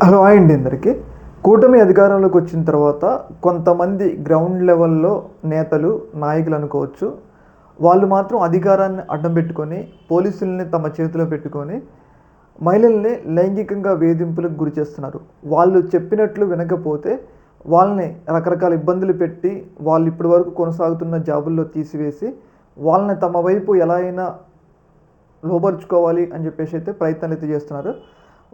Hello hi అండి అందరికీ. కూటమి అధికారంలోకి వచ్చిన తర్వాత కొంతమంది గ్రౌండ్ లెవెల్లో నేతలు, నాయకులు అనుకోవచ్చు. వాళ్ళు మాత్రం అధికారాన్ని అడ్డం పెట్టుకొని, పోలీసుల్ని తమ చేతిలో పెట్టుకొని, మహిళల్ని లైంగికంగా వేధింపులకు గురి చేస్తున్నారు. వాళ్ళు చెప్పినట్లు వినకపోతే వాళ్ళని రకరకాల ఇబ్బందులు పెట్టి, వాళ్ళు ఇప్పటి వరకు కొనసాగుతున్న జాబుల్లో తీసివేసి, వాళ్ళని తమ వైపు ఎలా అయినా లోపరుచుకోవాలి అని చెప్పేసి అయితే ప్రయత్నాలు అయితే చేస్తున్నారు.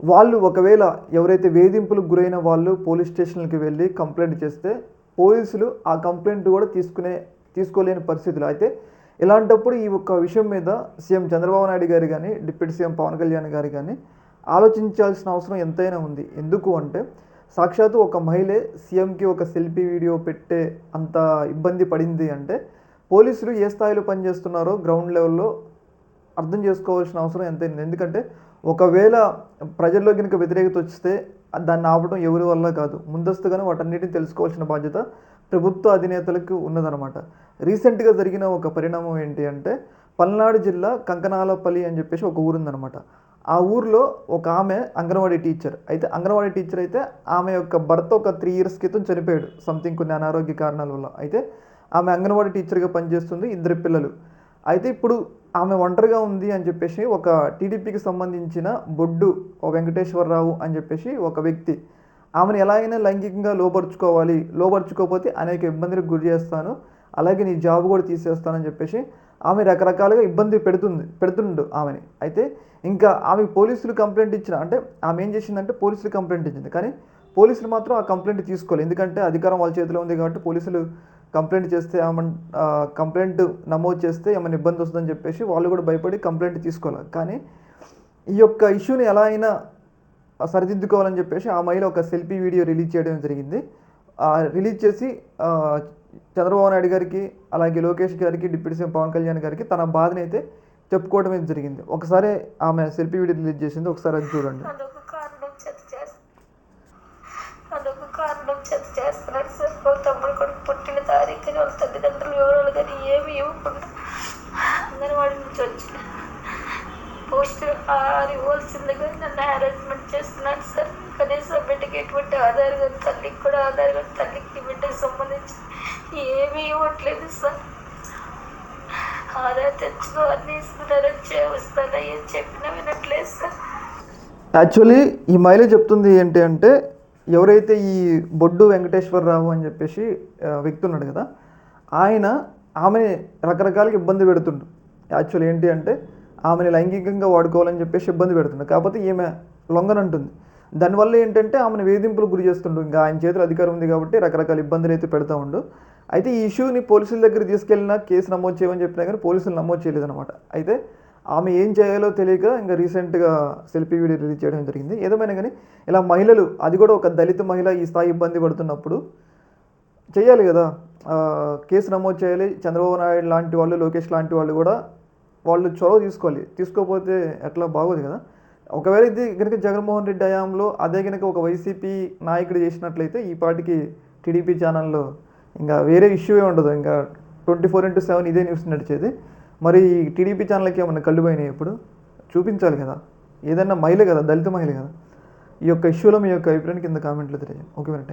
వాళ్ళు ఒకవేళ ఎవరైతే వేధింపులకు గురైన వాళ్ళు పోలీస్ స్టేషన్‌లకి వెళ్ళి కంప్లెయింట్ చేస్తే, పోలీసులు ఆ కంప్లెయింట్ కూడా తీసుకోలేని పరిస్థితులు. అయితే ఇలాంటప్పుడు ఈ ఒక్క విషయం మీద సీఎం చంద్రబాబు నాయుడు గారు గానీ, డిప్యూటీ సీఎం పవన్ కళ్యాణ్ గారు గానీ ఆలోచించాల్సిన అవసరం ఎంతైనా ఉంది. ఎందుకు అంటే సాక్షాత్తు ఒక మహిళే సీఎంకి ఒక సెల్ఫీ వీడియో పెట్టే అంత ఇబ్బంది పడింది అంటే, పోలీసులు ఏ స్థాయిలో పనిచేస్తున్నారో గ్రౌండ్ లెవెల్‌లో అర్థం చేసుకోవాల్సిన అవసరం ఎంతైంది. ఎందుకంటే ఒకవేళ ప్రజల్లో గనుక వ్యతిరేకత వస్తే దాన్ని ఆపడం ఎవరి వల్ల కాదు. ముందస్తుగానే వాటన్నిటిని తెలుసుకోవాల్సిన బాధ్యత ప్రభుత్వ అధినేతలకు ఉన్నదనమాట. రీసెంట్‌గా జరిగిన ఒక పరిణామం ఏంటి అంటే, పల్నాడు జిల్లా కంకనాలపల్లి అని చెప్పేసి ఒక ఊరుందనమాట. ఆ ఊరిలో ఒక ఆమె అంగన్వాడీ టీచర్. అయితే అంగన్వాడీ టీచర్ అయితే ఆమె యొక్క భర్త ఒక 3 ఇయర్స్ క్రితం చనిపోయాడు. సంథింగ్ కొన్ని అనారోగ్య కారణాల వల్ల. అయితే ఆమె అంగన్వాడీ టీచర్‌గా పనిచేస్తుంది. 2 పిల్లలు. అయితే ఇప్పుడు ఆమె ఒంటరిగా ఉంది అని చెప్పేసి ఒక టీడీపీకి సంబంధించిన బొడ్డు వెంకటేశ్వరరావు అని చెప్పేసి ఒక వ్యక్తి ఆమెను ఎలా అయినా లైంగికంగా లోపరుచుకోవాలి, లోపరుచుకోకపోతే అనేక ఇబ్బందులకు గురి చేస్తాను, అలాగే నీ జాబ్ కూడా తీసేస్తానని చెప్పేసి ఆమె రకరకాలుగా ఇబ్బంది పెడుతుండు ఆమెని. అయితే ఇంకా ఆమె పోలీసులు కంప్లైంట్ ఇచ్చిన అంటే ఆమె ఏం చేసిందంటే పోలీసులు కంప్లైంట్ ఇచ్చింది. కానీ పోలీసులు మాత్రం ఆ కంప్లైంట్ తీసుకోలేదు. ఎందుకంటే అధికారం వాళ్ళ చేతిలో ఉంది కాబట్టి పోలీసులు కంప్లైంట్ చేస్తే కంప్లైంట్ నమోదు చేస్తే ఏమైనా ఇబ్బంది వస్తుందని చెప్పేసి వాళ్ళు కూడా భయపడి కంప్లైంట్ తీసుకోవాలి. కానీ ఈ యొక్క ఇష్యూని ఎలా అయినా సరిదిద్దుకోవాలని చెప్పేసి ఆ మహిళ ఒక సెల్ఫీ వీడియో రిలీజ్ చేయడం జరిగింది. రిలీజ్ చేసి చంద్రబాబు నాయుడు గారికి, అలాగే లోకేష్ గారికి, డిప్యూటీ సీఎం పవన్ కళ్యాణ్ గారికి తన బాధని అయితే చెప్పుకోవడం అయితే జరిగింది. ఒకసారి ఆమె సెల్ఫీ వీడియో రిలీజ్ చేసింది, ఒకసారి అది చూడండి. అదొక కారణం చేత చేస్తున్నాడు సార్. వాళ్ళ తమ్ముడు కొడుకు పుట్టిన తారీఖుని వాళ్ళ తల్లిదండ్రుల వివరాలు కానీ ఏమి ఇవ్వకుండా అంగన్వాడీ నుంచి వచ్చి పోస్ట్ ఇవ్వాల్సింది కానీ నన్ను హారాస్మెంట్ చేస్తున్నాడు సార్. కనీసం బిడ్డకి ఎటువంటి ఆధార్ కానీ తల్లికి కూడా ఆధార్ కానీ తల్లికి బిడ్డకి సంబంధించి ఏమీ ఇవ్వట్లేదు సార్. ఆధార్ తెచ్చుకో అన్నీ ఇస్తున్నారని వస్తానని చెప్పినా వినట్లేదు సార్. యాక్చువల్లీ ఈ మహిళ చెప్తుంది ఏంటి అంటే, ఎవరైతే ఈ బొడ్డు వెంకటేశ్వరరావు అని చెప్పేసి వ్యక్తి ఉన్నాడు కదా, ఆయన ఆమెని రకరకాలుగా ఇబ్బంది పెడుతుండు. యాక్చువల్ ఏంటి అంటే ఆమెని లైంగికంగా వాడుకోవాలని చెప్పేసి ఇబ్బంది పెడుతుండు. కాకపోతే ఈమె లొంగనంటుంది. దానివల్ల ఏంటంటే ఆమెను వేధింపులకు గురి చేస్తుండు. ఇంకా ఆయన చేతిలో అధికారం ఉంది కాబట్టి రకరకాల ఇబ్బందులు అయితే పెడతా ఉండు. అయితే ఈ ఇష్యూని పోలీసుల దగ్గర తీసుకెళ్ళినా కేసు నమోదు చేయమని చెప్పినా కానీ పోలీసులు నమోదు చేయలేదన్నమాట. అయితే ఆమె ఏం చేయాలో తెలియక ఇంకా రీసెంట్గా సెల్ఫీ వీడియో రిలీజ్ చేయడం జరిగింది. ఏదేమైనా కానీ ఇలా మహిళలు, అది కూడా ఒక దళిత మహిళ ఈ స్థాయి ఇబ్బంది పడుతున్నప్పుడు చేయాలి కదా, కేసు నమోదు చేయాలి. చంద్రబాబు నాయుడు లాంటి వాళ్ళు, లోకేష్ లాంటి వాళ్ళు కూడా వాళ్ళు చొరవ తీసుకోవాలి. తీసుకోకపోతే ఎట్లా బాగోదు కదా. ఒకవేళ ఇది కనుక జగన్మోహన్ రెడ్డి హయాంలో అదే కనుక ఒక వైసీపీ నాయకుడు చేసినట్లయితే ఈ పాటికి టీడీపీ ఛానల్లో ఇంకా వేరే ఇష్యూవే ఉండదు. ఇంకా 24/7 ఇదే న్యూస్ నడిచేది. మరి టీడీపీ ఛానల్కి ఏమన్నా కళ్ళు పోయినాయి? ఇప్పుడు చూపించాలి కదా, ఏదన్నా మహిళ కదా, దళిత మహిళ కదా. ఈ యొక్క ఇష్యూలో మీ యొక్క అభిప్రాయాన్ని కింద కామెంట్లో తెలియజేయండి. Okay, thank you.